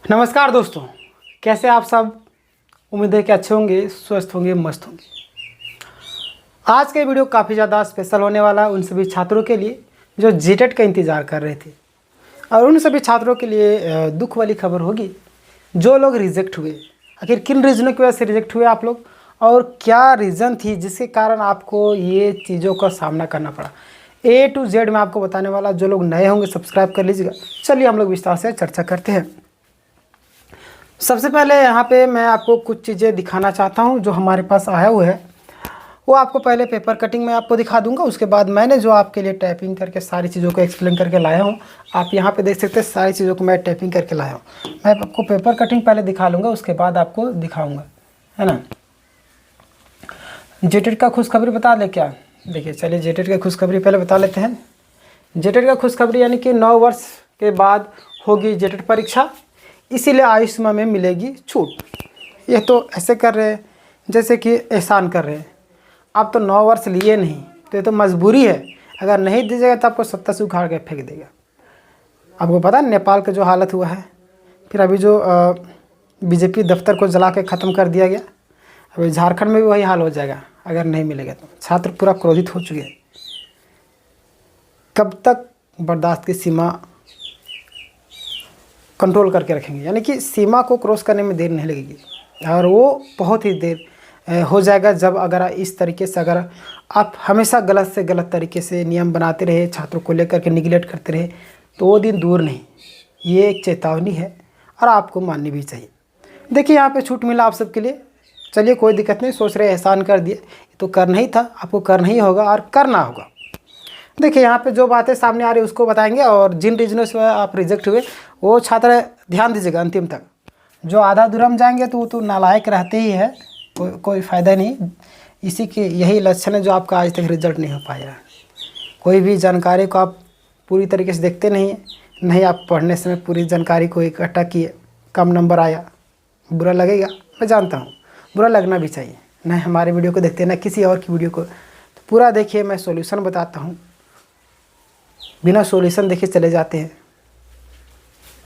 नमस्कार दोस्तों, कैसे आप सब। उम्मीद है कि अच्छे होंगे, स्वस्थ होंगे, मस्त होंगे। आज का वीडियो काफ़ी ज़्यादा स्पेशल होने वाला है उन सभी छात्रों के लिए जो जीटेट का इंतज़ार कर रहे थे, और उन सभी छात्रों के लिए दुख वाली खबर होगी जो लोग रिजेक्ट हुए। आखिर किन रीज़नों की वजह से रिजेक्ट हुए आप लोग, और क्या रीज़न थी जिसके कारण आपको ये चीज़ों का सामना करना पड़ा। A to Z मैं आपको बताने वाला। जो लोग नए होंगे सब्सक्राइब कर लीजिएगा। चलिए हम लोग विस्तार से चर्चा करते हैं। सबसे पहले यहाँ पे मैं आपको कुछ चीज़ें दिखाना चाहता हूँ जो हमारे पास आया हुआ है। वो आपको पहले पेपर कटिंग में आपको दिखा दूंगा, उसके बाद मैंने जो आपके लिए टाइपिंग करके सारी चीज़ों को एक्सप्लेन करके लाया हूँ। आप यहाँ पे देख सकते हैं सारी चीज़ों को मैं टाइपिंग करके लाया हूँ। मैं आपको पेपर कटिंग पहले दिखा लूँगा, उसके बाद आपको दिखाऊँगा, है ना। जेटेट का खुशखबरी बता दें क्या। देखिए चलिए जेटेट का खुशखबरी पहले बता लेते हैं। जेटेट का खुशखबरी यानी कि 9 वर्ष के बाद होगी जेटेट परीक्षा, इसीलिए आयु सीमा में मिलेगी छूट। ये तो ऐसे कर रहे हैं जैसे कि एहसान कर रहे हैं। आप तो 9 वर्ष लिए नहीं, तो ये तो मजबूरी है। अगर नहीं दीजिएगा तो आपको सत्ता से उखाड़ के फेंक देगा। आपको पता है नेपाल का जो हालत हुआ है, फिर अभी जो बीजेपी दफ्तर को जला के ख़त्म कर दिया गया, अभी झारखंड में भी वही हाल हो जाएगा अगर नहीं मिलेगा तो। छात्र पूरा क्रोधित हो चुके हैं। कब तक बर्दाश्त की सीमा कंट्रोल करके रखेंगे, यानी कि सीमा को क्रॉस करने में देर नहीं लगेगी, और वो बहुत ही देर हो जाएगा जब अगर इस तरीके से अगर आप हमेशा गलत से गलत तरीके से नियम बनाते रहे, छात्रों को लेकर के निगलेक्ट करते रहे, तो वो दिन दूर नहीं। ये एक चेतावनी है और आपको माननी भी चाहिए। देखिए यहाँ पे छूट मिला आप सबके लिए, चलिए कोई दिक्कत नहीं। सोच रहे एहसान कर दिए, तो करना ही था, आपको करना ही होगा और करना होगा। देखिए यहाँ पे जो बातें सामने आ रही है उसको बताएंगे, और जिन रीजनों से आप रिजेक्ट हुए वो छात्र ध्यान दीजिएगा अंतिम तक। जो आधा अधूरा में जाएंगे तो वो तो नालायक रहते ही है, कोई फ़ायदा नहीं। इसी के यही लक्षण है जो आपका आज तक रिजल्ट नहीं हो पाया। कोई भी जानकारी को आप पूरी तरीके से देखते नहीं आप पढ़ने समय पूरी जानकारी को इकट्ठा किए, कम नंबर आया, बुरा लगेगा, मैं जानता हूँ। बुरा लगना भी चाहिए, न हमारे वीडियो को देखते ना किसी और की वीडियो को। तो पूरा देखिए, मैं सॉल्यूशन बताता हूँ। बिना सॉल्यूशन देखे चले जाते हैं।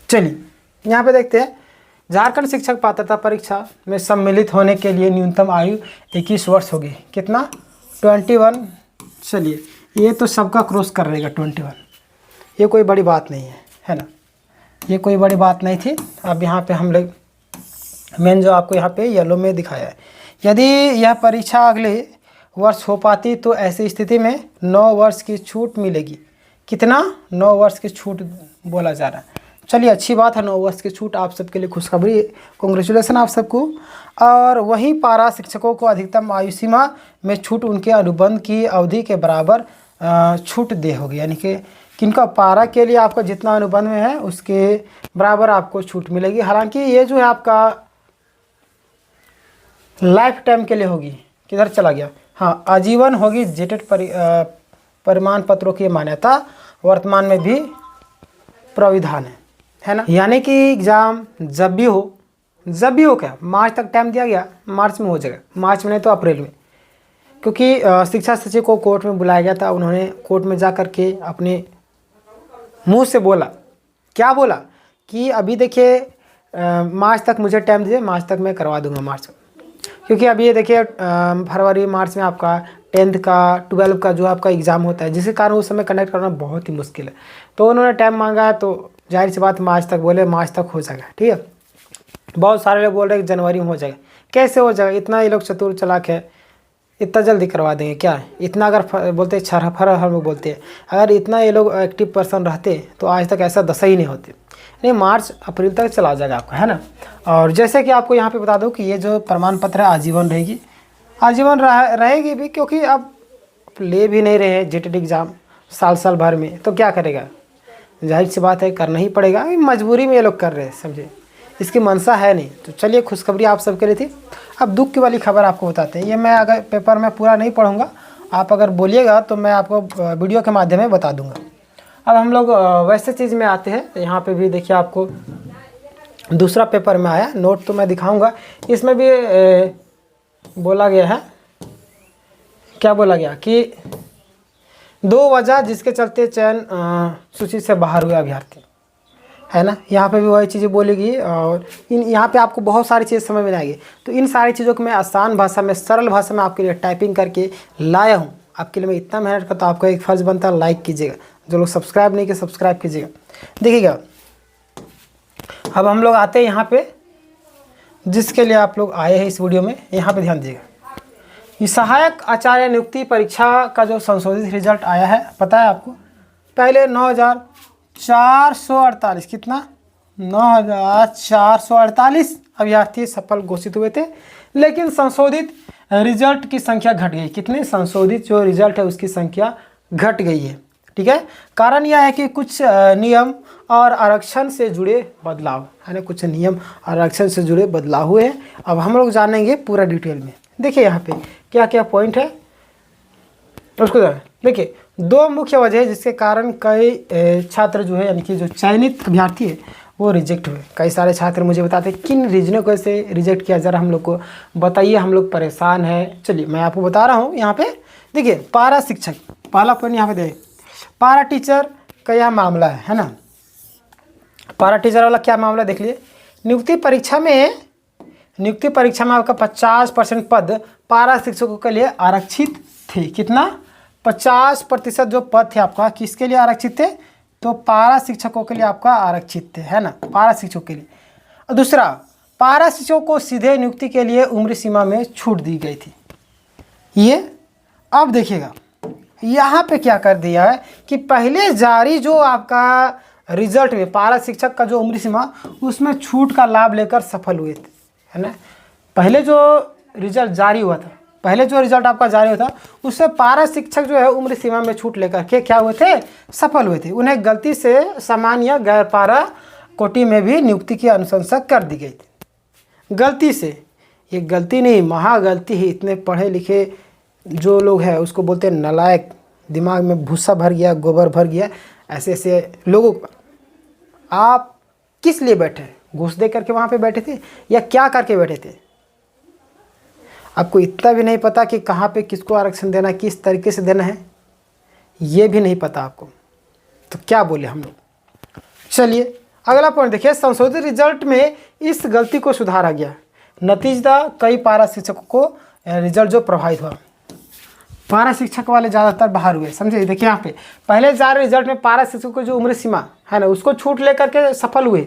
चलिए यहाँ पे देखते हैं। झारखंड शिक्षक पात्रता परीक्षा में सम्मिलित होने के लिए न्यूनतम आयु 21 वर्ष होगी। कितना? 21। चलिए ये तो सबका क्रॉस कर रहेगा 21। ये कोई बड़ी बात नहीं है ना। ये कोई बड़ी बात नहीं थी। अब यहाँ पे हम लोग मेन जो आपको यहाँ पे येलो में दिखाया है, यदि यह परीक्षा अगले वर्ष हो पाती तो ऐसी स्थिति में 9 वर्ष की छूट मिलेगी। कितना? 9 वर्ष की छूट बोला जा रहा है। चलिए अच्छी बात है, 9 वर्ष की छूट आप सबके लिए खुशखबरी। कॉन्ग्रेचुलेसन आप सबको। और वहीं पारा शिक्षकों को अधिकतम आयु सीमा में छूट उनके अनुबंध की अवधि के बराबर छूट दे होगी। यानी कि किनका? पारा के लिए आपका जितना अनुबंध में है उसके बराबर आपको छूट मिलेगी। हालांकि ये जो है आपका लाइफ टाइम के लिए होगी। किधर चला गया? हाँ, आजीवन होगी जेटेट प्रमाण पत्रों की मान्यता वर्तमान में भी प्राविधान है ना। यानी कि एग्ज़ाम जब भी हो क्या, मार्च तक टाइम दिया गया, मार्च में हो जाएगा। मार्च में नहीं तो अप्रैल में, क्योंकि शिक्षा सचिव को कोर्ट में बुलाया गया था। उन्होंने कोर्ट में जा कर के अपने मुंह से बोला, क्या बोला कि अभी देखिए मार्च तक मुझे टाइम दीजिए, मार्च तक मैं करवा दूंगा मार्च में। क्योंकि अभी ये देखिए फरवरी मार्च में आपका 10th का 12 का जो आपका एग्ज़ाम होता है, जिसके कारण उस समय कंडक्ट करना बहुत ही मुश्किल है। तो उन्होंने टाइम मांगा, तो जाहिर सी बात मार्च तक बोले, मार्च तक हो जाएगा। ठीक है। बहुत सारे लोग बोल रहे हैं कि जनवरी में हो जाएगा। कैसे हो जाएगा? इतना ये लोग चतुर चलाक है, इतना जल्दी करवा देंगे क्या? इतना अगर बोलते छरफर हम लोग बोलते हैं, अगर इतना ये लोग एक्टिव पर्सन रहते तो आज तक ऐसा दशा ही नहीं होती। नहीं, मार्च अप्रैल तक चला जाएगा आपका, है ना। और जैसे कि आपको यहाँ पे बता दूँ कि ये जो प्रमाण पत्र है आजीवन रहेगी, आजीवन रहेगी भी, क्योंकि अब ले भी नहीं रहे हैं जेटेट एग्ज़ाम साल भर में, तो क्या करेगा? जाहिर सी बात है करना ही पड़ेगा। मजबूरी में ये लोग कर रहे हैं, समझे, इसकी मंशा है नहीं। तो चलिए खुशखबरी आप सबके लिए थी। अब दुख की वाली खबर आपको बताते हैं। ये मैं अगर पेपर में पूरा नहीं पढ़ूंगा, आप अगर बोलिएगा तो मैं आपको वीडियो के माध्यम में बता दूंगा। अब हम लोग वैसे चीज़ में आते हैं। यहाँ पे भी देखिए आपको दूसरा पेपर में आया नोट, तो मैं दिखाऊंगा। इसमें भी बोला गया है, क्या बोला गया कि 2 वजह जिसके चलते चयन सूची से बाहर हुए अभ्यर्थी। है ना। यहाँ पे भी वही चीज़ें बोलेगी और यहाँ पे आपको बहुत सारी चीज़ें समझ में आएगी। तो इन सारी चीज़ों को मैं आसान भाषा में, सरल भाषा में आपके लिए टाइपिंग करके लाया हूँ। आपके लिए मैं इतना मेहनत करता हूँ, आपका एक फ़र्ज़ बनता है लाइक कीजिएगा, जो लोग सब्सक्राइब नहीं किए सब्सक्राइब कीजिएगा। देखिएगा, अब हम लोग आते हैं यहाँ पे, जिसके लिए आप लोग आए हैं इस वीडियो में, यहाँ पे ध्यान दीजिएगा। ये सहायक आचार्य नियुक्ति परीक्षा का जो संशोधित रिजल्ट आया है, पता है आपको? पहले 9,448, कितना 9,448 अभ्यर्थी सफल घोषित हुए थे, लेकिन संशोधित रिजल्ट की संख्या घट गई। कितने? संशोधित जो रिजल्ट है उसकी संख्या घट गई है। ठीक है, कारण यह है कि कुछ नियम और आरक्षण से जुड़े बदलाव है ना, कुछ नियम और आरक्षण से जुड़े बदलाव हुए हैं। अब हम लोग जानेंगे पूरा डिटेल में। देखिए यहाँ पे क्या क्या पॉइंट है उसको देखिए। दो मुख्य वजह है जिसके कारण कई छात्र जो है, यानी कि जो चयनित अभ्यर्थी है वो रिजेक्ट हुए। कई सारे छात्र मुझे बताते हैं किन रीजनों को ऐसे रिजेक्ट किया, ज़रा हम लोग को बताइए, हम लोग परेशान हैं। चलिए मैं आपको बता रहा हूँ। यहाँ पे देखिए, पारा शिक्षक, पहला पॉइंट यहाँ पे देखिए, पारा टीचर का यह मामला है ना। पारा टीचर वाला क्या मामला देख लिए। नियुक्ति परीक्षा में आपका 50% पद पारा शिक्षकों के लिए आरक्षित थे। कितना? 50% जो पद थे आपका किसके लिए आरक्षित थे? तो पारा शिक्षकों के लिए आपका आरक्षित थे, है ना, पारा शिक्षकों के लिए। और दूसरा, पारा शिक्षकों को सीधे नियुक्ति के लिए उम्र सीमा में छूट दी गई थी। ये अब देखिएगा यहाँ पे क्या कर दिया है कि पहले जारी जो आपका रिजल्ट में पारा शिक्षक का जो उम्र सीमा, उसमें छूट का लाभ लेकर सफल हुए थे, है ना। पहले जो रिजल्ट जारी हुआ था, पहले जो रिजल्ट आपका जारी हुआ था, उससे पारा शिक्षक जो है उम्र सीमा में छूट लेकर के क्या हुए थे? सफल हुए थे। उन्हें गलती से सामान्य या गैर पारा कोटि में भी नियुक्ति की अनुशंसा कर दी गई थी। गलती से, ये गलती नहीं, महागलती ही। इतने पढ़े लिखे जो लोग हैं उसको बोलते हैं नालायक, दिमाग में भूसा भर गया, गोबर भर गया। ऐसे ऐसे लोगों को आप किस लिए बैठे? घूस दे करके वहाँ पे बैठे थे या क्या करके बैठे थे? आपको इतना भी नहीं पता कि कहाँ पे किसको आरक्षण देना, किस तरीके से देना है, ये भी नहीं पता आपको, तो क्या बोले हम लोग। चलिए अगला पॉइंट देखिए। संशोधित रिजल्ट में इस गलती को सुधारा गया। नतीजा कई पारा शिक्षकों को रिजल्ट जो प्रभावित हुआ, पारा शिक्षक वाले ज़्यादातर बाहर हुए। समझे? देखिए यहाँ पे पहले जारी रिजल्ट में पारा शिक्षकों को जो उम्र सीमा है ना, उसको छूट लेकर के सफल हुए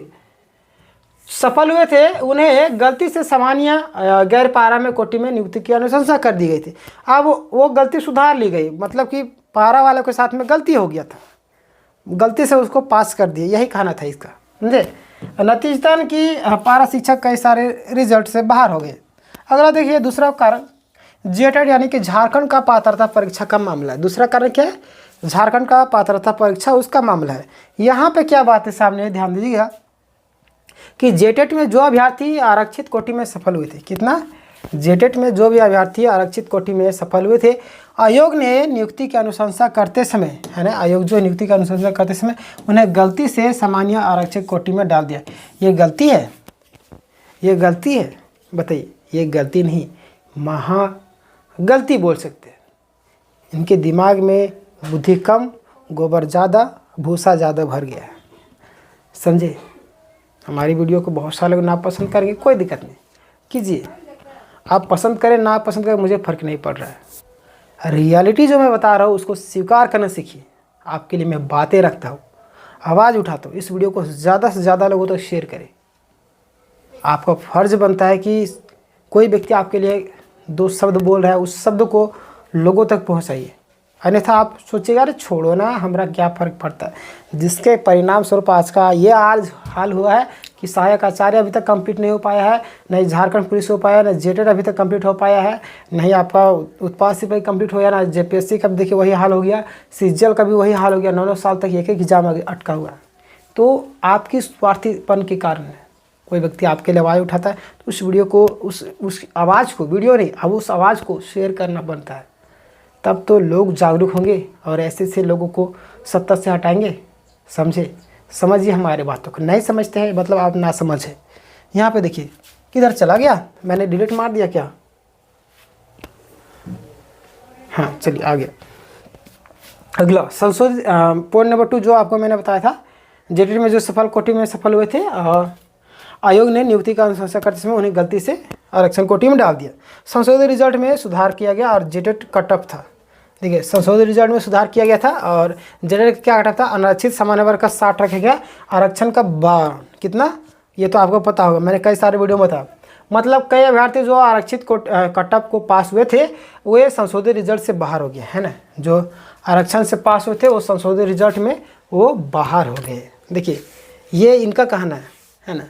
थे। उन्हें गलती से सामान्य गैर पारा में कोटि में नियुक्ति की अनुशंसा कर दी गई थी। अब वो गलती सुधार ली गई, मतलब कि पारा वालों के साथ में गलती हो गया था, गलती से उसको पास कर दिया, यही कहना था इसका। समझे? नतीजतन की पारा शिक्षक कई सारे रिजल्ट से बाहर हो गए। अगला देखिए, दूसरा कारण जेटेड यानी कि झारखंड का पात्रता परीक्षा का मामला है। दूसरा कारण क्या है? झारखंड का पात्रता परीक्षा, उसका मामला है। यहाँ पे क्या बात है सामने, ध्यान दीजिएगा कि जेटेट में जो अभ्यर्थी आरक्षित कोटि में सफल हुए थे, कितना? जेटेट में जो भी अभ्यर्थी आरक्षित कोटि में सफल हुए थे, आयोग ने नियुक्ति की अनुशंसा करते समय, है ना, आयोग जो नियुक्ति की अनुशंसा करते समय उन्हें गलती से सामान्य आरक्षित कोटि में डाल दिया। ये गलती है? ये गलती है? बताइए। ये गलती नहीं, महा गलती बोल सकते हैं। इनके दिमाग में बुद्धि कम, गोबर ज़्यादा, भूसा ज़्यादा भर गया है। समझे? हमारी वीडियो को बहुत सारे लोग नापसंद करेंगे, कोई दिक्कत नहीं, कीजिए। आप पसंद करें ना पसंद करें, मुझे फ़र्क नहीं पड़ रहा है। रियलिटी जो मैं बता रहा हूँ उसको स्वीकार करना सीखिए। आपके लिए मैं बातें रखता हूँ, आवाज़ उठाता हूँ। इस वीडियो को ज़्यादा से ज़्यादा लोगों तक शेयर करें। आपका फ़र्ज़ बनता है कि कोई व्यक्ति आपके लिए दो शब्द बोल रहा है, उस शब्द को लोगों तक पहुँचाइए। अन्यथा आप सोचिएगा अरे छोड़ो ना, हमारा क्या फ़र्क पड़ता है। जिसके परिणाम स्वरूप आज का ये आज हाल हुआ है कि सहायक आचार्य अभी तक कंप्लीट नहीं हो पाया है, नहीं झारखंड पुलिस हो पाया, ना जेटेड अभी तक कंप्लीट हो पाया है, नहीं आपका उत्पाद सिपाही कंप्लीट हो गया, ना जेपीएससी का भी देखिए वही हाल हो गया, सीजीएल का भी वही हाल हो गया। 9-9 साल तक एक एग्जाम अटका हुआ है। तो आपकी स्वार्थीपन के कारण है। कोई व्यक्ति आपके लिए आवाज़ उठाता है तो उस वीडियो को, उस आवाज़ को, वीडियो नहीं, अब उस आवाज़ को शेयर करना बनता है। तब तो लोग जागरूक होंगे और ऐसे से लोगों को सत्ता से हटाएंगे। समझे? समझिए हमारे बातों को। नहीं समझते हैं मतलब आप ना समझ है। यहाँ पे देखिए किधर चला गया, मैंने डिलीट मार दिया क्या? हाँ चलिए आ गया। अगला संशोधित पॉइंट नंबर 2 जो आपको मैंने बताया था, जेटेट में जो सफल कोटि में सफल हुए थे, आयोग ने नियुक्ति का अनुशंसा करते समय उन्हें गलती से आरक्षण कोटि में डाल दिया। संशोधित रिजल्ट में सुधार किया गया और जेटेट कट ऑफ था। देखिए, संशोधित रिजल्ट में सुधार किया गया था और जेटेट क्या कट ऑफ था, अनारक्षित सामान्य वर्ग का 60 रखा गया, आरक्षण का कितना, ये तो आपको पता होगा, मैंने कई सारे वीडियो में बताया। मतलब कई अभ्यर्थी जो आरक्षित कट ऑफ को पास हुए थे वे संशोधित रिजल्ट से बाहर हो गए, है ना। जो आरक्षण से पास हुए थे वो संशोधित रिजल्ट में वो बाहर हो गए। देखिए, ये इनका कहना है ना।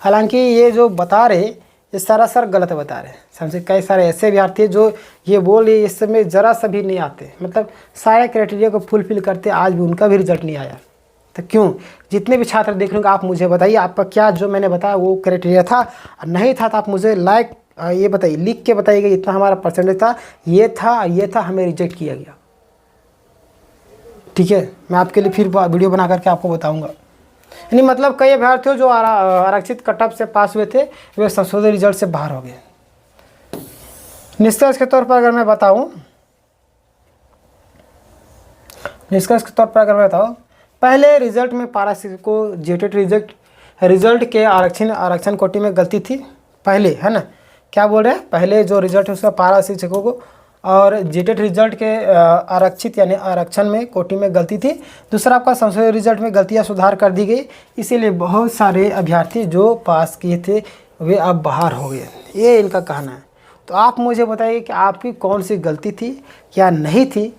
हालांकि ये जो बता रहे ये सरासर गलत बता रहे हैं। समझे, कई सारे ऐसे अभ्यर्थी जो ये बोल रहे इस समय ज़रा सा भी नहीं आते, मतलब सारे क्राइटेरिया को फुलफिल करते, आज भी उनका भी रिजल्ट नहीं आया। तो क्यों? जितने भी छात्र देख लेंगे आप मुझे बताइए, आपका क्या जो मैंने बताया वो क्राइटेरिया था, नहीं था तो आप मुझे ये बताइए, लिख के बताइएगा इतना हमारा परसेंटेज था, ये था, हमें रिजेक्ट किया गया। ठीक है, मैं आपके लिए फिर वीडियो बना करके आपको बताऊंगा। यानी मतलब कई अभ्यर्थियों जो आरक्षित कट ऑफ से पास हुए थे वे संशोधित रिजल्ट से बाहर हो गए। निष्कर्ष के तौर पर अगर मैं बताऊं, पहले रिजल्ट में पारा शिक्षक को जेटेट रिजल्ट के आरक्षण कोटि में गलती थी पहले, है ना। क्या बोल रहे हैं, पहले जो रिजल्ट है उसका पारा शिक्षकों को और जेटेट रिजल्ट के आरक्षित यानी आरक्षण में कोटि में गलती थी। दूसरा, आपका संशोधित रिजल्ट में गलतियां सुधार कर दी गई, इसीलिए बहुत सारे अभ्यर्थी जो पास किए थे वे अब बाहर हो गए, ये इनका कहना है। तो आप मुझे बताइए कि आपकी कौन सी गलती थी या नहीं थी,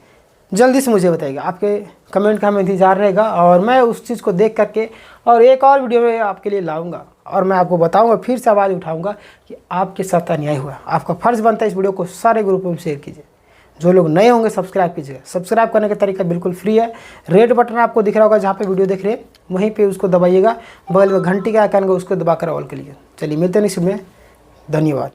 जल्दी से मुझे बताइएगा। आपके कमेंट का हमें इंतज़ार रहेगा और मैं उस चीज़ को देख करके और एक और वीडियो में आपके लिए लाऊंगा और मैं आपको बताऊंगा, फिर से आवाज़ उठाऊंगा कि आपके साथ अन्याय हुआ। आपका फ़र्ज़ बनता है इस वीडियो को सारे ग्रुपों में शेयर कीजिए। जो लोग नए होंगे सब्सक्राइब कीजिएगा। सब्सक्राइब करने का तरीका बिल्कुल फ्री है। रेड बटन आपको दिख रहा होगा जहाँ पे वीडियो देख रहे हैं, वहीं पे उसको दबाइएगा। बगल में घंटी का आइकन उसको दबाकर ऑल के लिए। चलिए मिलते हैं इस में, धन्यवाद।